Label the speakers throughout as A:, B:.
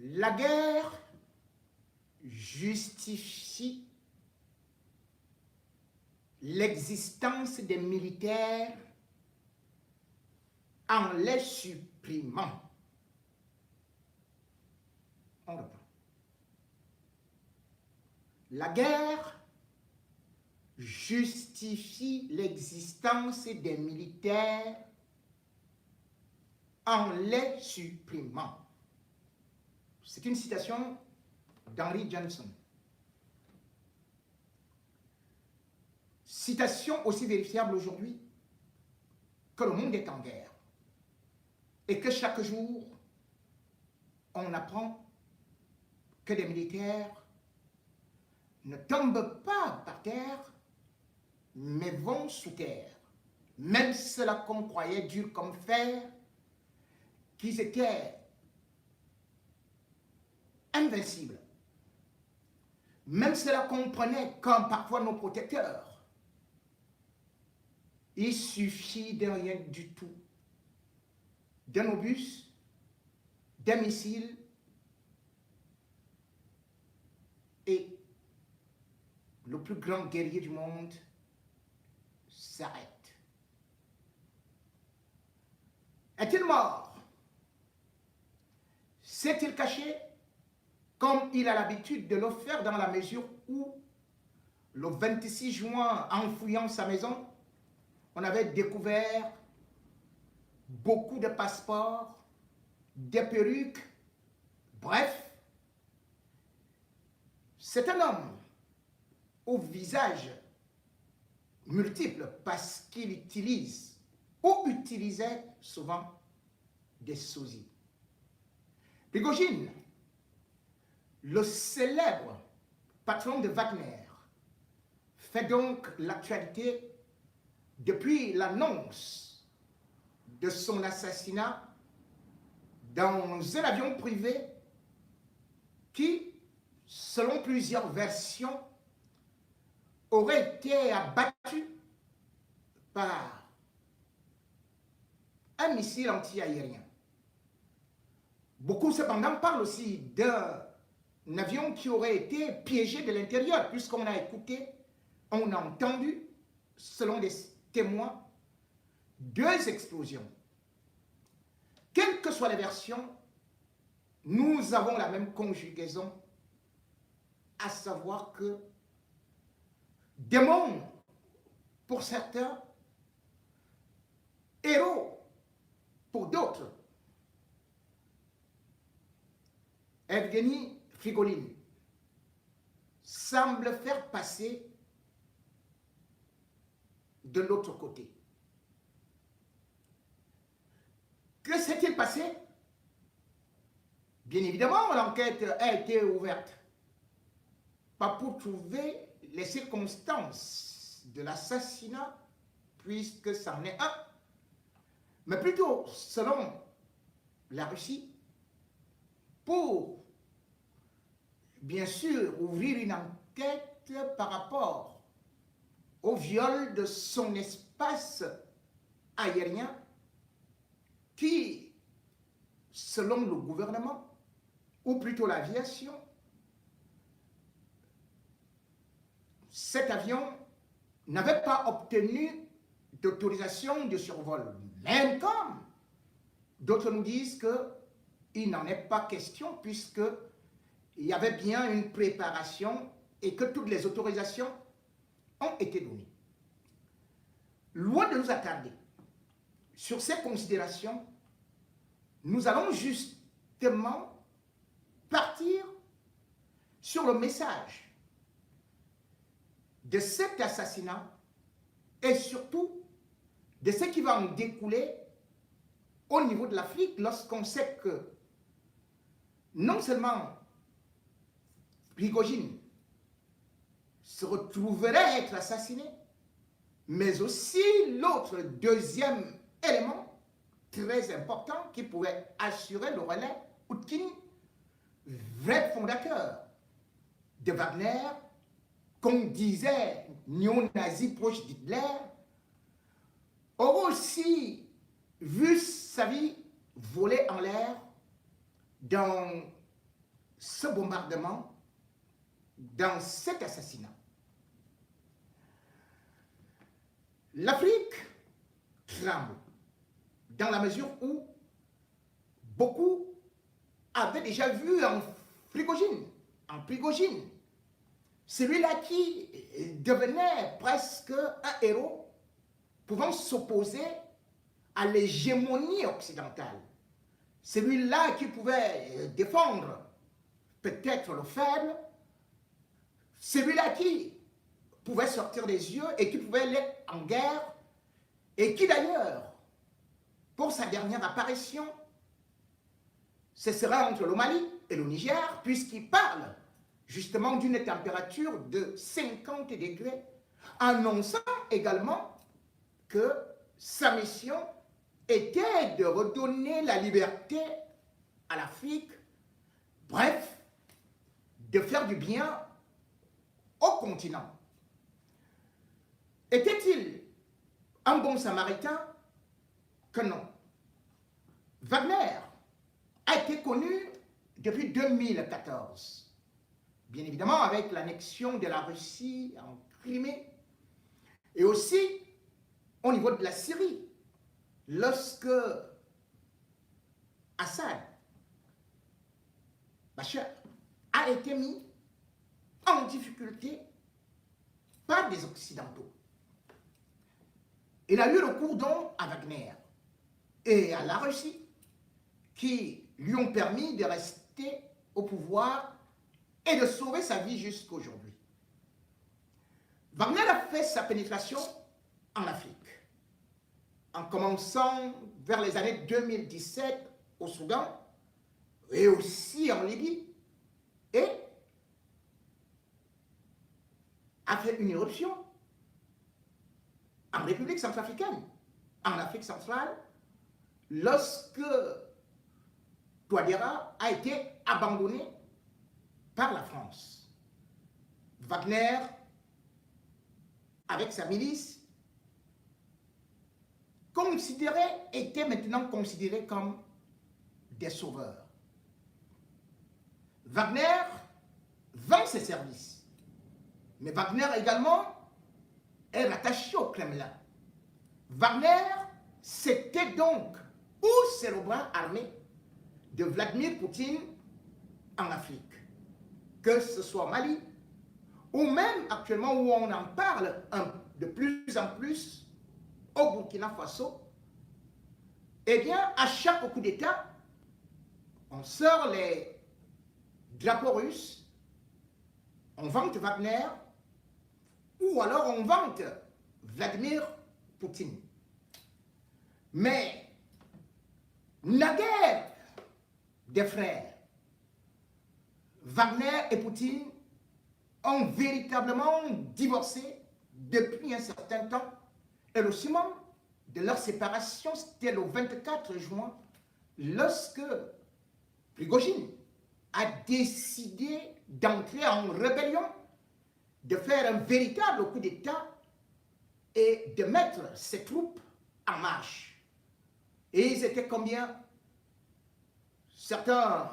A: La guerre justifie l'existence des militaires en les supprimant. On reprend. La guerre justifie l'existence des militaires en les supprimant. C'est une citation d'Henry Johnson. Citation aussi vérifiable aujourd'hui que le monde est en guerre et que chaque jour, on apprend que des militaires ne tombent pas par terre, mais vont sous terre. Même ceux-là qu'on croyait durs comme fer, qu'ils étaient invincibles. Même ceux-là qu'on prenait comme parfois nos protecteurs. Il suffit de rien du tout. D'un obus, d'un missile, et le plus grand guerrier du monde s'arrête. Est-il mort? S'est-il caché comme il a l'habitude de le faire dans la mesure où, le 26 juin, en fouillant sa maison, on avait découvert beaucoup de passeports, des perruques, bref, c'est un homme au visage multiple parce qu'il utilise ou utilisait souvent des sosies. Prigojine, le célèbre patron de Wagner, fait donc l'actualité depuis l'annonce de son assassinat dans un avion privé qui, selon plusieurs versions, aurait été abattu par un missile anti-aérien. Beaucoup cependant parlent aussi d'un avion qui aurait été piégé de l'intérieur, puisqu'on a écouté, on a entendu, selon des témoins, 2 explosions. Quelles que soient les versions, nous avons la même conjugaison, à savoir que démons, pour certains, héros, pour d'autres. Evgeny Prigojine semble faire passer de l'autre côté. Que s'est-il passé? Bien évidemment, l'enquête a été ouverte. Pas pour trouver les circonstances de l'assassinat, puisque c'en est un, mais plutôt, selon la Russie, pour, bien sûr, ouvrir une enquête par rapport au viol de son espace aérien qui, selon le gouvernement, ou plutôt l'aviation, cet avion n'avait pas obtenu d'autorisation de survol, même comme d'autres nous disent qu'il n'en est pas question puisqu'il y avait bien une préparation et que toutes les autorisations ont été données. Loin de nous attarder sur ces considérations, nous allons justement partir sur le message de cet assassinat et surtout de ce qui va en découler au niveau de l'Afrique lorsqu'on sait que non seulement Prigojine se retrouverait être assassiné, mais aussi l'autre deuxième élément très important qui pouvait assurer le relais, Outkin, vrai fondateur de Wagner, qu'on disait néo-nazi proche d'Hitler, aurait aussi vu sa vie voler en l'air dans ce bombardement, dans cet assassinat. L'Afrique tremble dans la mesure où beaucoup avaient déjà vu en Prigogine, celui-là qui devenait presque un héros pouvant s'opposer à l'hégémonie occidentale. Celui-là qui pouvait défendre peut-être le faible, celui-là qui pouvait sortir des yeux et qui pouvait aller en guerre, et qui d'ailleurs, pour sa dernière apparition, ce sera entre le Mali et le Niger, puisqu'il parle justement d'une température de 50 degrés, annonçant également que sa mission était de redonner la liberté à l'Afrique, bref, de faire du bien au continent. Était-il un bon samaritain? Que non. Wagner a été connu depuis 2014, bien évidemment avec l'annexion de la Russie en Crimée, et aussi au niveau de la Syrie, lorsque Assad, Bachar, a été mis en difficulté par des Occidentaux. Il a eu recours donc à Wagner et à la Russie, qui lui ont permis de rester au pouvoir et de sauver sa vie jusqu'aujourd'hui. Wagner a fait sa pénétration en Afrique, en commençant vers les années 2017 au Soudan et aussi en Libye, et a fait une éruption en République centrafricaine, en Afrique centrale, lorsque Touadéra a été abandonné par la France. Wagner, avec sa milice, était maintenant considéré comme des sauveurs. Wagner vend ses services, mais Wagner également est rattaché au Kremlin. Wagner, c'était donc ou c'est le bras armé de Vladimir Poutine en Afrique, que ce soit au Mali, ou même actuellement où on en parle de plus en plus au Burkina Faso. Eh bien, à chaque coup d'État, on sort les drapeaux russes, on vante Wagner, ou alors on vante Vladimir Poutine. Mais naguère des frères, Wagner et Poutine ont véritablement divorcé depuis un certain temps, et le ciment de leur séparation, c'était le 24 juin, lorsque Prigogine a décidé d'entrer en rébellion, de faire un véritable coup d'État et de mettre ses troupes en marche. Et ils étaient combien? Certains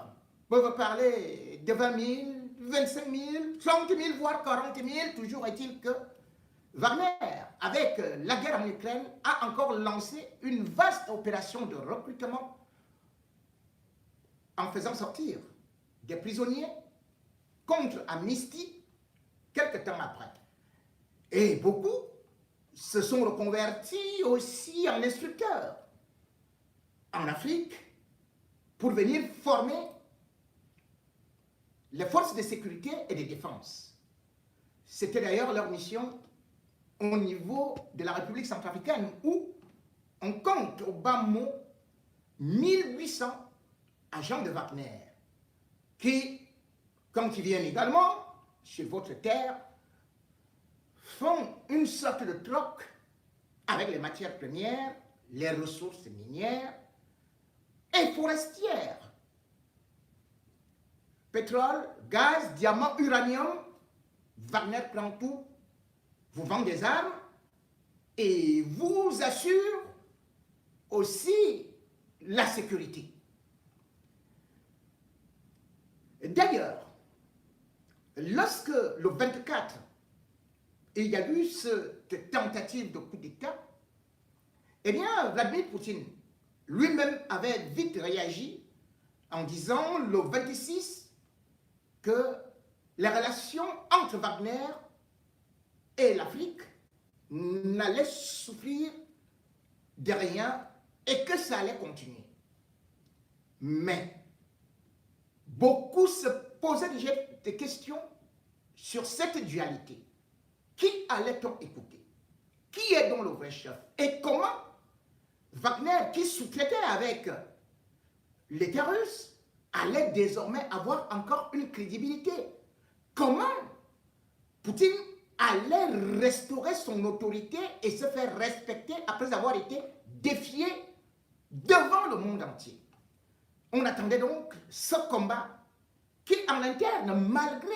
A: peuvent parler de 20 000, 25 000, 30 000, voire 40 000. Toujours est-il que Wagner, avec la guerre en Ukraine, a encore lancé une vaste opération de recrutement en faisant sortir des prisonniers contre Amnesty quelque temps après. Et beaucoup se sont reconvertis aussi en instructeurs en Afrique pour venir former les forces de sécurité et de défense. C'était d'ailleurs leur mission au niveau de la République centrafricaine, où on compte au bas mot 1800 agents de Wagner qui, quand ils viennent également sur votre terre, font une sorte de troc avec les matières premières, les ressources minières et forestières. Pétrole, gaz, diamants, uranium, Wagner prend tout, vous vend des armes et vous assure aussi la sécurité. D'ailleurs, lorsque le 24, il y a eu cette tentative de coup d'État, eh bien, Vladimir Poutine lui-même avait vite réagi en disant le 26 que la relation entre Wagner et l'Afrique n'allait souffrir de rien et que ça allait continuer. Mais beaucoup se posaient déjà des questions sur cette dualité. Qui allait-on écouter? Qui est donc le vrai chef? Et comment Wagner, qui sous-traitait avec l'État russe, allait désormais avoir encore une crédibilité? Comment Poutine allait restaurer son autorité et se faire respecter après avoir été défié devant le monde entier? On attendait donc ce combat qui, en interne, malgré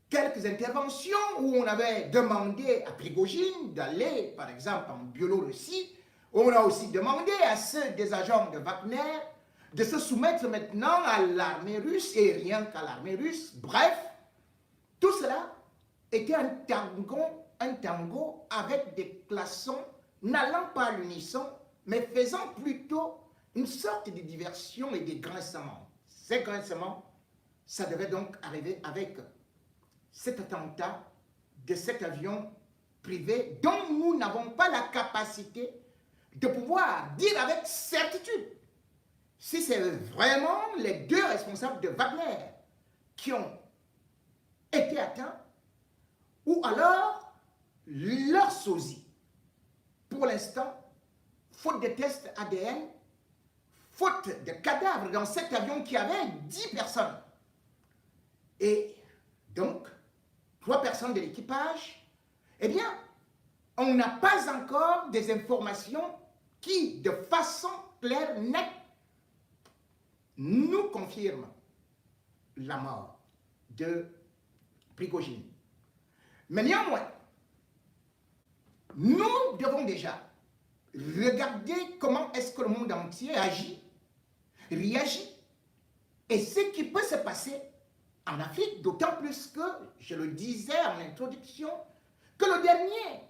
A: quelques interventions où on avait demandé à Prigojine d'aller, par exemple, en Biélorussie, on a aussi demandé à ceux des agents de Wagner de se soumettre maintenant à l'armée russe et rien qu'à l'armée russe. Bref, tout cela était un tango avec des klaxons n'allant pas à l'unisson, mais faisant plutôt une sorte de diversion et des grincements. Ces grincements, ça devait donc arriver avec cet attentat de cet avion privé dont nous n'avons pas la capacité de pouvoir dire avec certitude si c'est vraiment les deux responsables de Wagner qui ont été atteints ou alors leur sosie. Pour l'instant, faute de tests ADN, faute de cadavres dans cet avion qui avait 10 personnes. Et donc, 3 personnes de l'équipage, eh bien, on n'a pas encore des informations qui, de façon claire, nette, nous confirment la mort de Prigojine. Mais néanmoins, nous devons déjà regarder comment est-ce que le monde entier agit, réagit, et ce qui peut se passer en Afrique, d'autant plus que, je le disais en introduction, que le dernier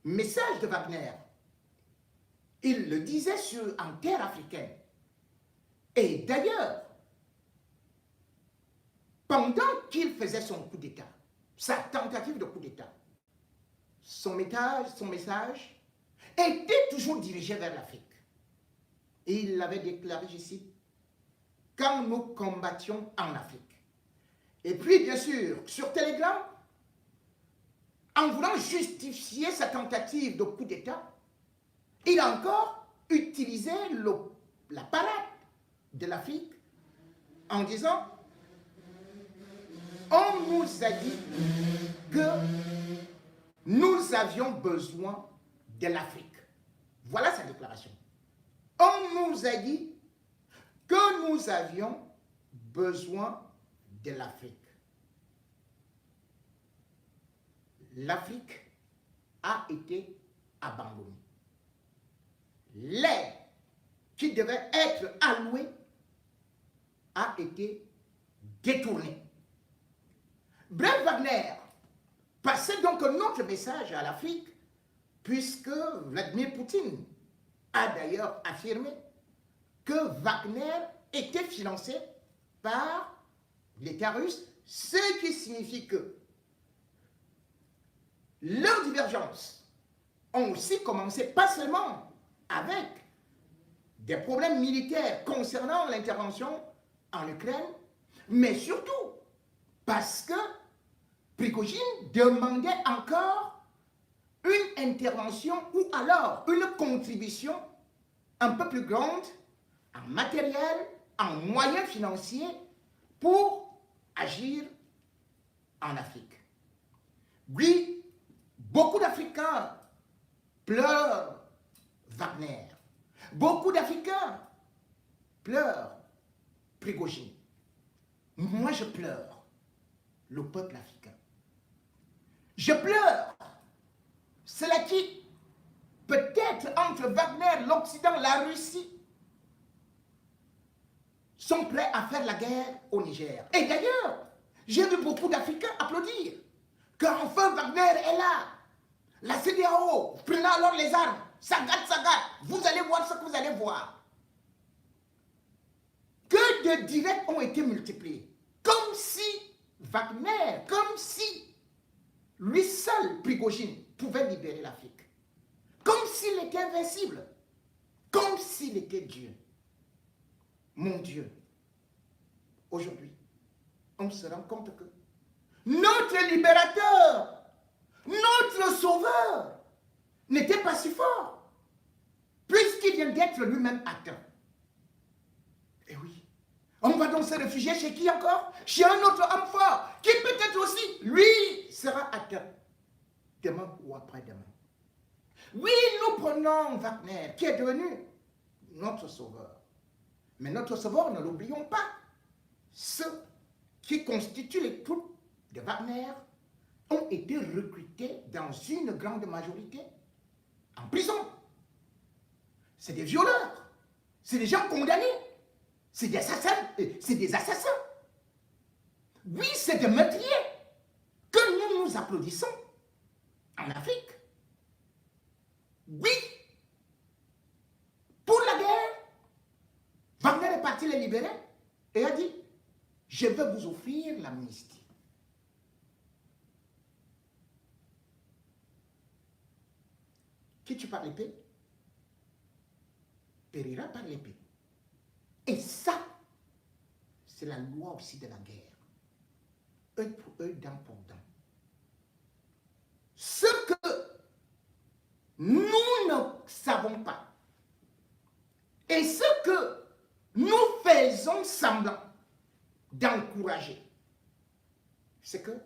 A: message de Wagner, il le disait en terre africaine. Et d'ailleurs, pendant qu'il faisait son coup d'État, sa tentative de coup d'État, son message était toujours dirigé vers l'Afrique. Et il l'avait déclaré, je cite, quand nous combattions en Afrique. Et puis, bien sûr, sur Telegram, en voulant justifier sa tentative de coup d'État, il a encore utilisé la parade de l'Afrique en disant « On nous a dit que nous avions besoin de l'Afrique. » Voilà sa déclaration. On nous a dit que nous avions besoin de l'Afrique. L'Afrique a été abandonnée. L'aide qui devait être allouée a été détournée. Bref, Wagner passait donc un autre message à l'Afrique, puisque Vladimir Poutine a d'ailleurs affirmé que Wagner était financé par l'État russe, ce qui signifie que leurs divergences ont aussi commencé, pas seulement avec des problèmes militaires concernant l'intervention en Ukraine, mais surtout parce que Prigojine demandait encore une intervention ou alors une contribution un peu plus grande en matériel, en moyens financiers pour agir en Afrique. Oui, beaucoup d'Africains pleurent Wagner. Beaucoup d'Africains pleurent Prigojine. Moi, je pleure le peuple africain. Je pleure cela qui, peut-être entre Wagner, l'Occident, la Russie, sont prêts à faire la guerre au Niger. Et d'ailleurs, j'ai vu beaucoup d'Africains applaudir. Qu'enfin Wagner est là. La CEDEAO, prenez alors les armes. Sagat, Sagat, vous allez voir ce que vous allez voir. Que de directs ont été multipliés. Comme si Wagner, comme si lui seul, Prigogine, pouvait libérer l'Afrique. Comme s'il était invincible. Comme s'il était Dieu. Mon Dieu. Aujourd'hui, on se rend compte que notre libérateur, notre sauveur, n'était pas si fort, puisqu'il vient d'être lui-même atteint. Et oui, on va donc se réfugier chez qui encore? Chez un autre homme fort, qui peut-être aussi, lui, sera atteint. Demain ou après-demain. Oui, nous prenons Wagner, qui est devenu notre sauveur. Mais notre sauveur, ne l'oublions pas, ceux qui constituent les troupes de Wagner ont été recrutés dans une grande majorité en prison. C'est des violeurs, c'est des gens condamnés, c'est des assassins, Oui, c'est des meurtriers que nous applaudissons en Afrique. Oui, pour la guerre, Wagner est parti les libérer et a dit, je vais vous offrir l'amnistie. Qui tue par l'épée périra par l'épée. Et ça, c'est la loi aussi de la guerre. Œil pour œil, dent pour dent. Ce que nous ne savons pas et ce que nous faisons semblant d'encourager, c'est que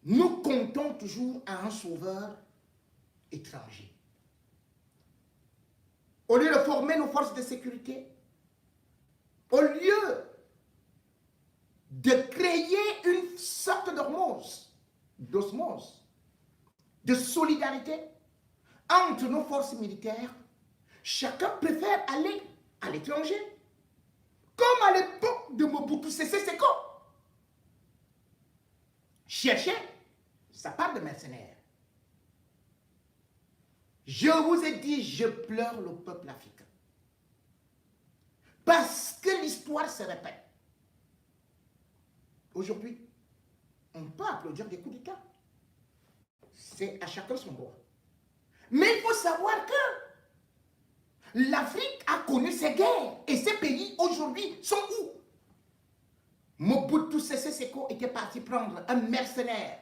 A: nous comptons toujours à un sauveur étranger. Au lieu de former nos forces de sécurité, au lieu de créer une sorte d'osmose, de solidarité entre nos forces militaires, chacun préfère aller à l'étranger. Comme à l'époque de Mobutu Sese Seko. Chercher, ça part de mercenaires. Je vous ai dit, je pleure le peuple africain. Parce que l'histoire se répète. Aujourd'hui, on peut applaudir des coups d'État. C'est à chacun son droit. Mais il faut savoir que l'Afrique a connu ses guerres. Et ces pays, aujourd'hui, sont où? Mobutu Sese Seko était parti prendre un mercenaire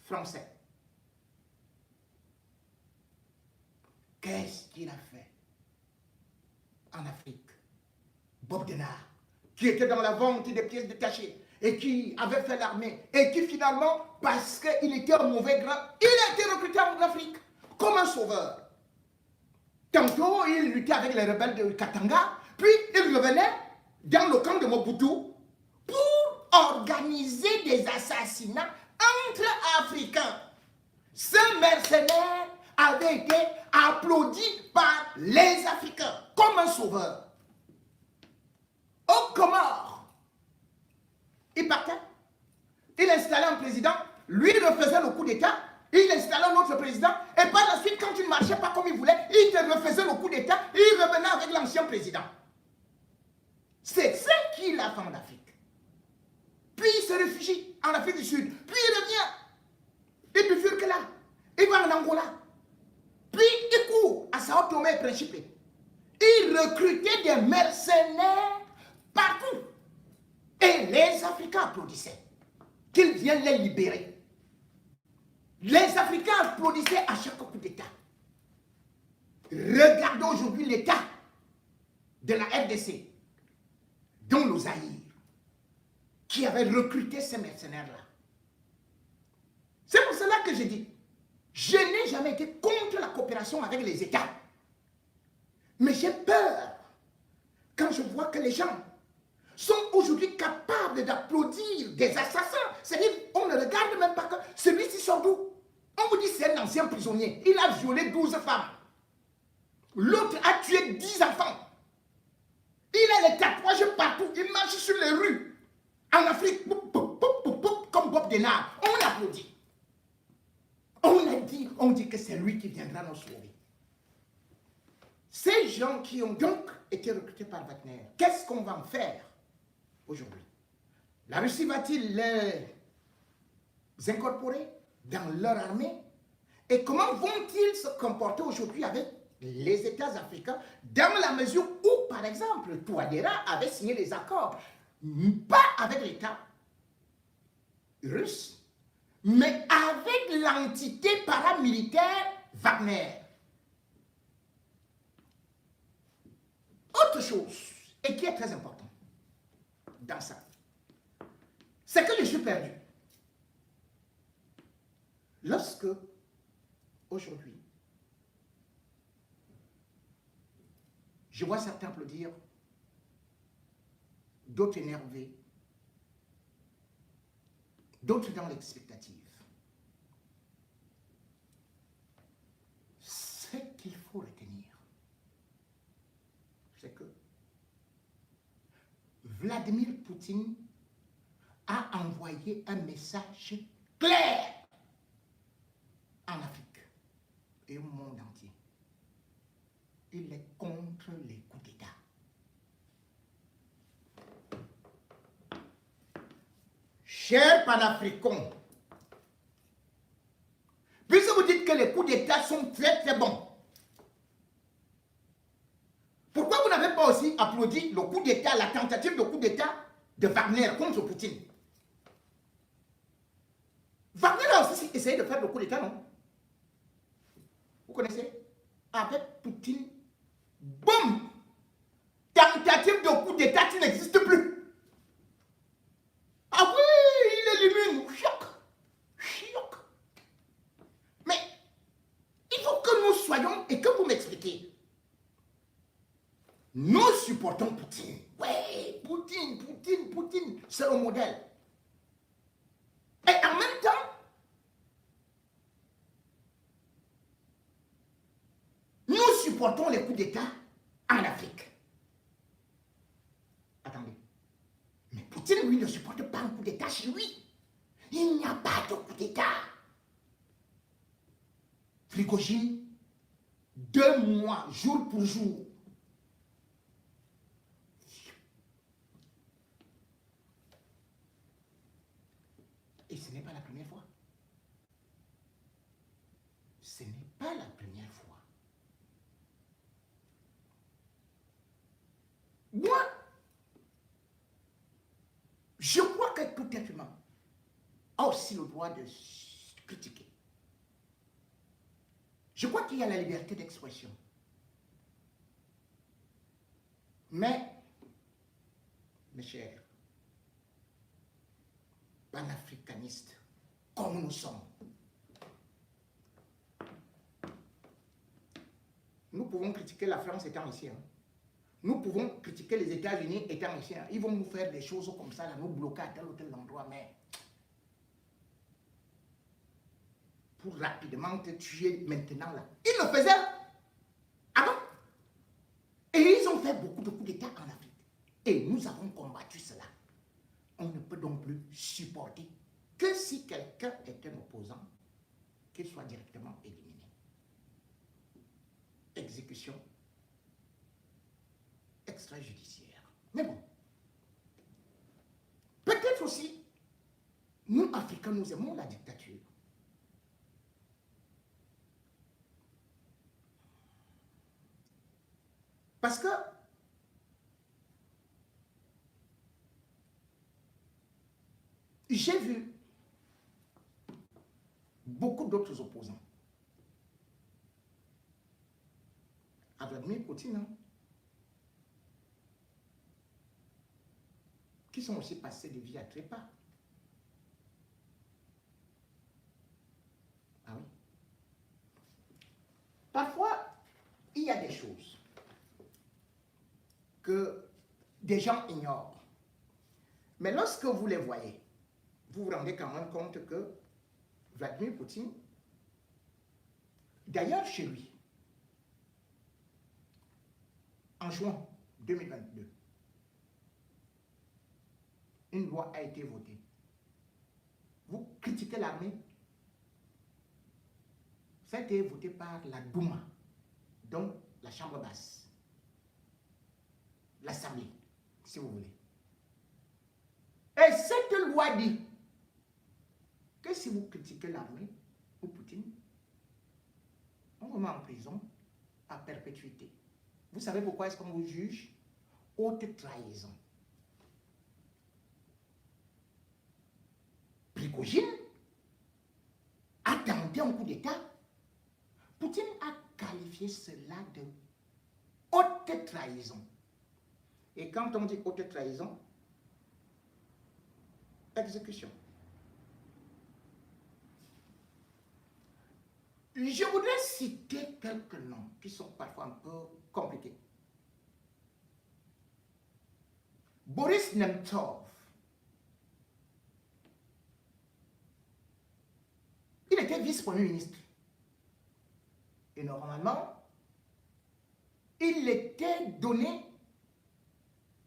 A: français. Qu'est-ce qu'il a fait en Afrique? Bob Denard, qui était dans la vente des pièces détachées et qui avait fait l'armée et qui finalement, parce qu'il était un mauvais gras, il a été recruté en Afrique comme un sauveur. Tantôt, il luttait avec les rebelles de Katanga, puis il revenait dans le camp de Mobutu pour organiser des assassinats entre Africains. Ce mercenaire avait été applaudi par les Africains comme un sauveur. Aux Comores, il partait, il installait un président, lui refaisait le coup d'État, il installait un autre président, et par la suite, quand il ne marchait pas comme il voulait, il te refaisait le coup d'État, il revenait avec l'ancien président. C'est ce qu'il a fait en Afrique. Puis il se réfugie en Afrique du Sud, puis il revient, il bifurque là, il va en Angola, puis il court à Sao Tomé et Principe. Il recrutait des mercenaires partout. Et les Africains applaudissaient qu'il vienne les libérer. Les Africains applaudissaient à chaque coup d'État. Regardez aujourd'hui l'État de la RDC, dont nos Zaïre, qui avait recruté ces mercenaires-là. C'est pour cela que j'ai dit, je n'ai jamais été contre la coopération avec les États. Mais j'ai peur quand je vois que les gens sont aujourd'hui capables d'applaudir des assassins. C'est-à-dire, on ne regarde même pas que celui-ci sort d'où. On vous dit c'est un ancien prisonnier. Il a violé 12 femmes. L'autre a tué 10 enfants. a les tatouages partout. Il marche sur les rues. En Afrique, comme Bob Denard. On applaudit. On dit que c'est lui qui viendra nous sauver. Ces gens qui ont donc été recrutés par Wagner, qu'est-ce qu'on va en faire aujourd'hui? La Russie va-t-il les incorporer dans leur armée? Et comment vont-ils se comporter aujourd'hui avec les États africains, dans la mesure où, par exemple, Touadéra avait signé des accords, pas avec l'État russe, mais avec l'entité paramilitaire Wagner. Autre chose, et qui est très important dans ça, c'est que je suis perdu. Lorsque, aujourd'hui, je vois certains applaudir, d'autres énervés, d'autres dans l'expectative. Ce qu'il faut retenir, c'est que Vladimir Poutine a envoyé un message clair en Afrique et au monde entier. Il est contre les coups d'État. Chers panafricains, puisque vous dites que les coups d'État sont très très bons, pourquoi vous n'avez pas aussi applaudi le coup d'État, la tentative de coup d'État de Wagner contre Poutine? Wagner a aussi essayé de faire le coup d'État, non? Vous connaissez? Avec Poutine, boum! Tentative de coup d'État qui n'existe plus. Ah oui, il élimine. Choc. Choc. Mais il faut que nous soyons, et que vous m'expliquiez. Nous supportons Poutine. Oui, Poutine, c'est le modèle. Et en même temps, nous supportons les coups d'État en Afrique. Attendez. Mais Poutine, lui, ne supporte pas un coup d'État chez lui. Il n'y a pas de coup d'État. Prigojine, 2 mois, jour pour jour. Et ce n'est pas la première fois. Ce n'est pas la première fois. Moi, je crois que tout être humain a aussi le droit de critiquer. Je crois qu'il y a la liberté d'expression. Mais, mes chers panafricanistes, comme nous sommes, nous pouvons critiquer la France étant ici. Nous pouvons critiquer les États-Unis étant ici. Ils vont nous faire des choses comme ça, là, nous bloquer à tel ou tel endroit, mais pour rapidement te tuer maintenant là. Ils le faisaient avant. Et ils ont fait beaucoup de coups d'État en Afrique. Et nous avons combattu cela. On ne peut donc plus supporter que si quelqu'un est un opposant, qu'il soit directement éliminé. Exécution extrajudiciaire. Mais bon, peut-être aussi, nous, Africains, nous aimons la dictature. Parce que j'ai vu beaucoup d'autres opposants à Vladimir Poutine, qui sont aussi passés de vie à trépas. Ah oui. Parfois, il y a des choses que des gens ignorent. Mais lorsque vous les voyez, vous vous rendez quand même compte que Vladimir Poutine, d'ailleurs chez lui, en juin 2022, une loi a été votée. Vous critiquez l'armée. Ça a été voté par la Douma, donc la chambre basse, l'Assemblée, si vous voulez. Et cette loi dit que si vous critiquez l'armée ou Poutine, on vous met en prison à perpétuité. Vous savez pourquoi est-ce qu'on vous juge? Haute trahison. Prigojine a tenté un coup d'État. Poutine a qualifié cela de haute trahison. Et quand on dit haute trahison, exécution. Je voudrais citer quelques noms qui sont parfois un peu compliqués. Boris Nemtsov. Il était vice-premier ministre. Et normalement, il était donné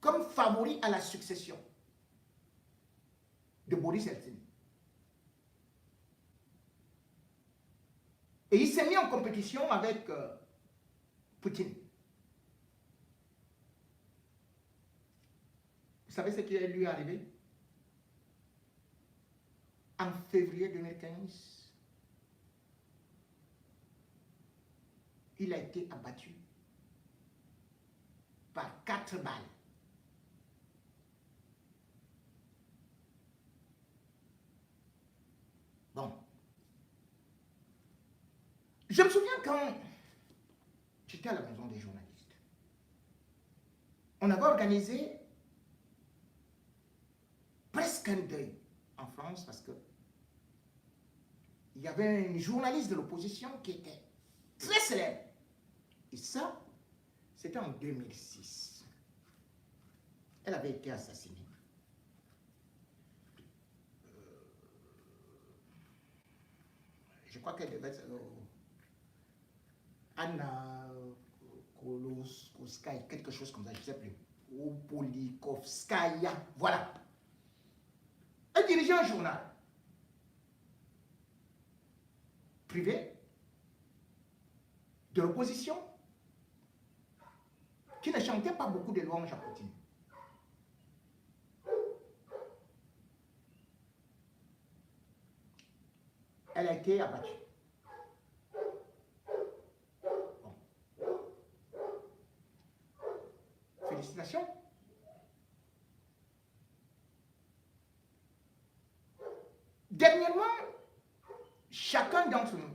A: comme favori à la succession de Boris Yeltsin. Et il s'est mis en compétition avec Poutine. Vous savez ce qui lui est arrivé? En février 2015, il a été abattu par 4 balles. Bon. Je me souviens quand j'étais à la maison des journalistes, on avait organisé presque un deuil en France parce que il y avait une journaliste de l'opposition qui était très célèbre. Et ça, c'était en 2006. Elle avait été assassinée. Je crois qu'elle devait être Anna Koloskaya, quelque chose comme ça, je ne sais plus. Ou Polikovskaya, voilà. Elle dirigeait un journal privé de l'opposition qui ne chantait pas beaucoup de louanges à Poutine. Elle a été abattue. Bon. Félicitations. Dernièrement, chacun d'entre nous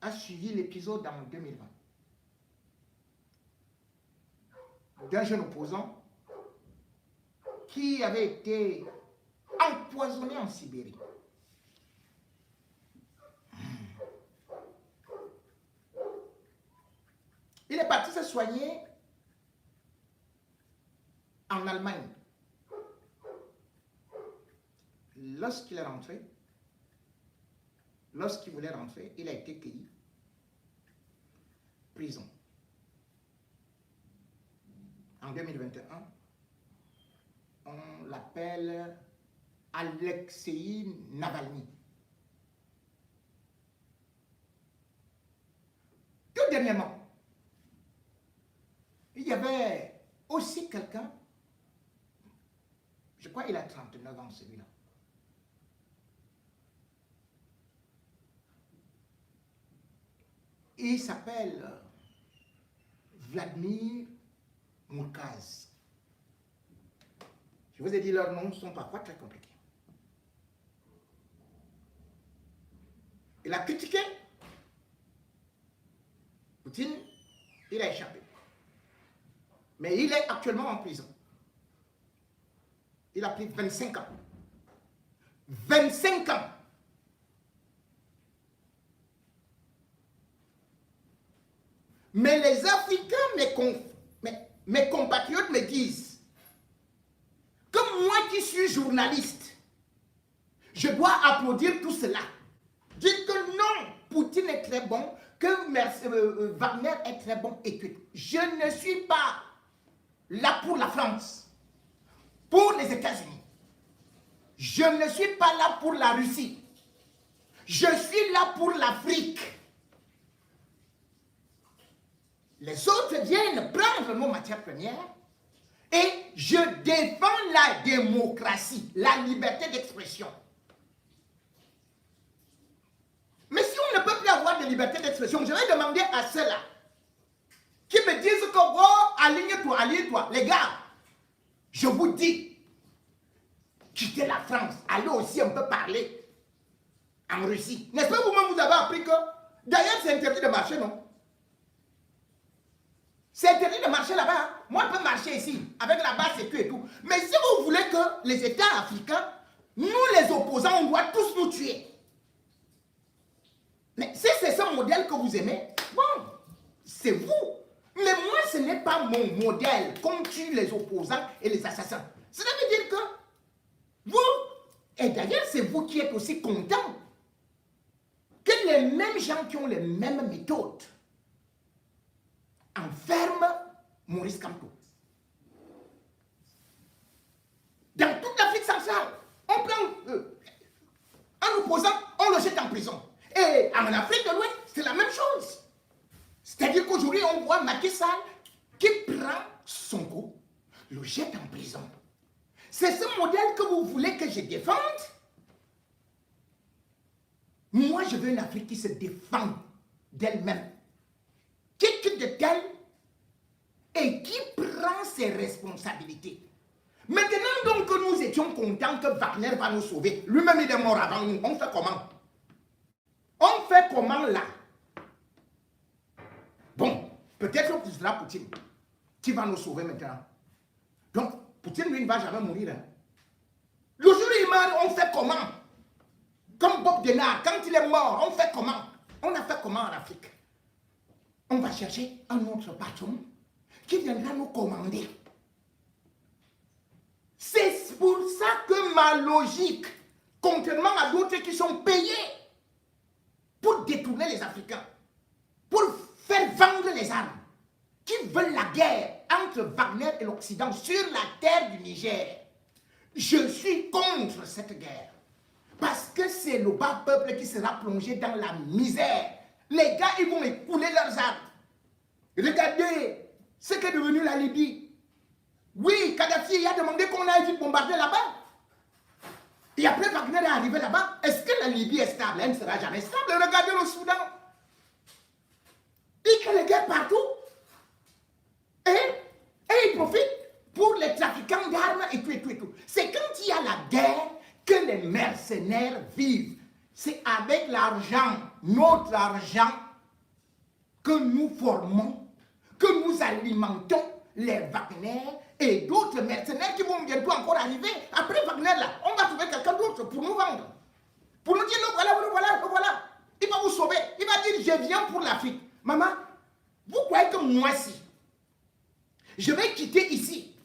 A: a suivi l'épisode en 2020 d'un jeune opposant qui avait été empoisonné en Sibérie. Il est parti se soigner en Allemagne. Lorsqu'il est rentré, lorsqu'il voulait rentrer, il a été cueilli. Prison. En 2021, on l'appelle Alexei Navalny. Tout dernièrement, il y avait aussi quelqu'un, je crois qu'il a 39 ans celui-là. Il s'appelle Vladimir Moukaz. Je vous ai dit, leurs noms sont parfois très compliqués. Il a critiqué Poutine, il a échappé. Mais il est actuellement en prison. Il a pris 25 ans. 25 ans! Mais les Africains, mes compatriotes me disent que moi qui suis journaliste, je dois applaudir tout cela. Dire que non, Poutine est très bon, que Wagner est très bon et que je ne suis pas là pour la France, pour les États-Unis. je ne suis pas là pour la Russie. Je suis là pour l'Afrique. Les autres viennent prendre nos matières premières et je défends la démocratie, la liberté d'expression. Mais si on ne peut plus avoir de liberté d'expression, je vais demander à ceux-là qui me disent que, oh, aligne-toi, aligne-toi. Les gars, je vous dis, quittez la France, allez aussi un peu parler en Russie. N'est-ce pas vous-même, vous avez appris que, d'ailleurs, c'est interdit de marcher, non? C'est interdit de marcher là-bas. Hein? Moi, je peux marcher ici, avec la base et tout et tout. Mais si vous voulez que les États africains, nous les opposants, on doit tous nous tuer. Mais si c'est ce modèle que vous aimez, bon, c'est vous. Mais moi, ce n'est pas mon modèle qu'on tue les opposants et les assassins. Cela veut dire que vous, et d'ailleurs, c'est vous qui êtes aussi content que les mêmes gens qui ont les mêmes méthodes enferment Maurice Kamto. Dans toute l'Afrique centrale, on prend un opposant, on le jette en prison. Et en Afrique de l'Ouest, c'est la même chose. C'est-à-dire qu'aujourd'hui, on voit Macky Sall qui prend Sonko, le jette en prison. C'est ce modèle que vous voulez que je défende? Moi, je veux une Afrique qui se défend d'elle-même, qui quitte de tel et qui prend ses responsabilités. Maintenant donc que nous étions contents que Wagner va nous sauver, lui-même il est mort avant nous, on fait comment? On fait comment là? Bon, peut-être que c'est là Poutine qui va nous sauver maintenant. Donc, Poutine lui ne va jamais mourir. Hein. Le jour où il meurt, on fait comment? Comme Bob Denard, quand il est mort, on fait comment? On a fait comment en Afrique? On va chercher un autre patron qui viendra nous commander. C'est pour ça que ma logique, contrairement à d'autres qui sont payés pour détourner les Africains, pour faire vendre les armes, qui veulent la guerre entre Wagner et l'Occident sur la terre du Niger. Je suis contre cette guerre. Parce que c'est le bas peuple qui sera plongé dans la misère. Les gars, ils vont écouler leurs armes. Regardez ce qu'est devenu la Libye. Oui, Kadhafi a demandé qu'on aille vite bombarder là-bas. Et après, Wagner est arrivé là-bas. Est-ce que la Libye est stable? Elle ne sera jamais stable. Regardez le Soudan. Il y a les guerres partout. Et ils profitent pour les trafiquants d'armes et tout et tout et tout. C'est quand il y a la guerre que les mercenaires vivent. C'est avec l'argent, notre argent, que nous formons, que nous alimentons les Wagner et d'autres mercenaires qui vont bientôt encore arriver. Après Wagner, là, on va trouver quelqu'un d'autre pour nous vendre. Pour nous dire, le voilà, le voilà, le voilà. Il va vous sauver. Il va dire, je viens pour l'Afrique. Maman, vous croyez que moi, si je vais quitter ici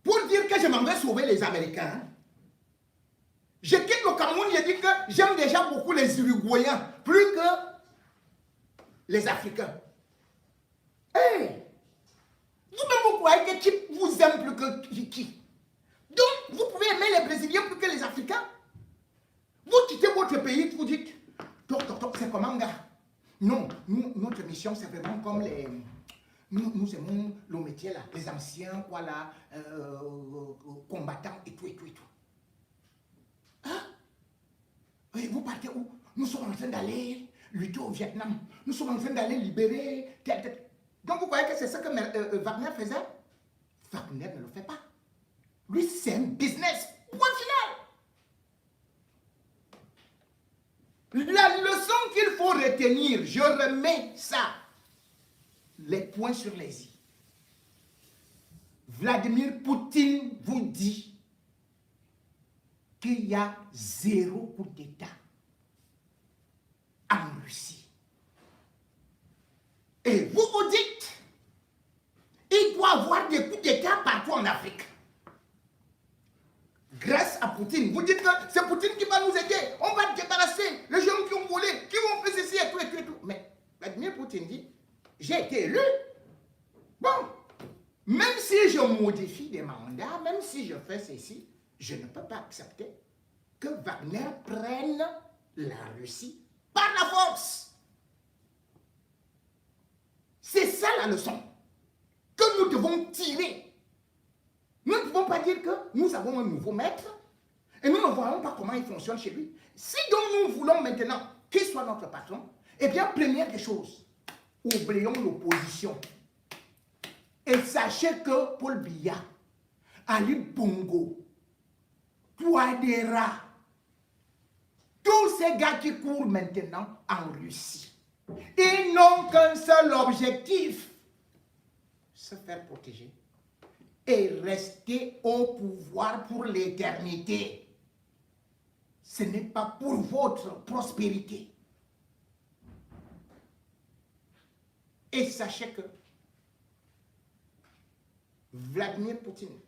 A: pour dire que je m'en vais sauver les Américains, hein? Je quitte le Cameroun, je dis que j'aime déjà beaucoup les Uruguayens, plus que les Africains. Hey! Vous-même, vous croyez que qui vous aime plus que qui? Donc, vous pouvez aimer les Brésiliens plus que les Africains? Vous quittez votre pays, vous dites, c'est comment, gars? Non, notre mission, c'est vraiment comme les... Nous aimons le métier, là, les anciens, voilà, combattants et tout, et tout, et tout. Hein? Et vous partez où? Nous sommes en train d'aller lutter au Vietnam. Nous sommes en train d'aller libérer tel, tel. Donc vous croyez que c'est ça que Wagner faisait? Wagner ne le fait pas. Lui, c'est un business. Point final. La leçon qu'il faut retenir, je remets ça, les points sur les i. Vladimir Poutine vous dit qu'il y a 0 coup d'État en Russie. Et vous vous dites, il doit y avoir des coups d'État partout en Afrique. Grâce à Poutine. Vous dites que c'est Poutine qui va nous aider. On va débarrasser les gens qui ont volé, qui vont faire ceci et tout et tout et tout. Mais Vladimir Poutine dit, j'ai été élu. Bon, si je modifie des mandats, même si je fais ceci, je ne peux pas accepter que Wagner prenne la Russie par la force. C'est ça la leçon que nous devons tirer. Nous ne pouvons pas dire que nous avons un nouveau maître et nous ne voyons pas comment il fonctionne chez lui. Si donc nous voulons maintenant qu'il soit notre patron, eh bien, première des choses, oublions l'opposition. Et sachez que Paul Biya, Ali Bongo, Touadéra, tous ces gars qui courent maintenant en Russie, ils n'ont qu'un seul objectif, se faire protéger et rester au pouvoir pour l'éternité. Ce n'est pas pour votre prospérité. Et sachez que Vladimir Poutine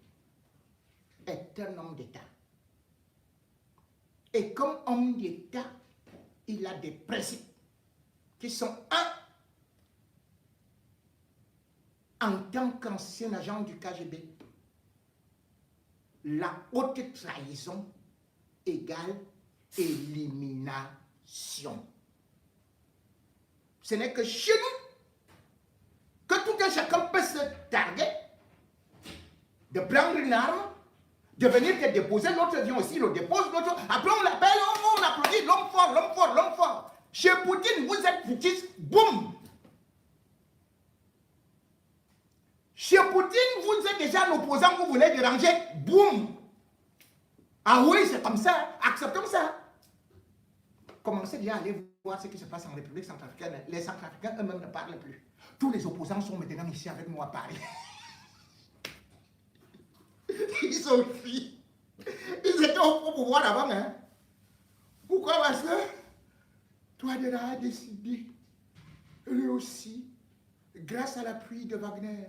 A: est un homme d'État. Et comme homme d'État, il a des principes qui sont en tant qu'ancien agent du KGB, la haute trahison égale élimination. Ce n'est que chez nous que tout un chacun peut se targuer de prendre une arme, de venir te déposer, l'autre vient aussi, le dépose, l'autre, après on l'appelle, on applaudit, l'homme fort, l'homme fort, l'homme fort. Chez Poutine, vous êtes foutiste, boum. Chez Poutine, vous êtes déjà l'opposant, vous voulez déranger, boum. Ah oui, c'est comme ça, acceptons ça. Commencez déjà à aller voir ce qui se passe en République centrafricaine. Les Centrafricains eux-mêmes ne parlent plus. Tous les opposants sont maintenant ici avec nous à Paris. Ils ont fui. Ils étaient au pouvoir avant. Hein? Pourquoi? Parce que Touadéra a décidé, lui aussi, grâce à l'appui de Wagner,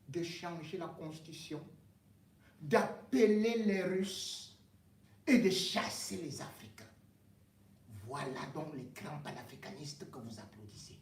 A: de changer la constitution, d'appeler les Russes et de chasser les Africains. Voilà donc les grands panafricanistes que vous applaudissez.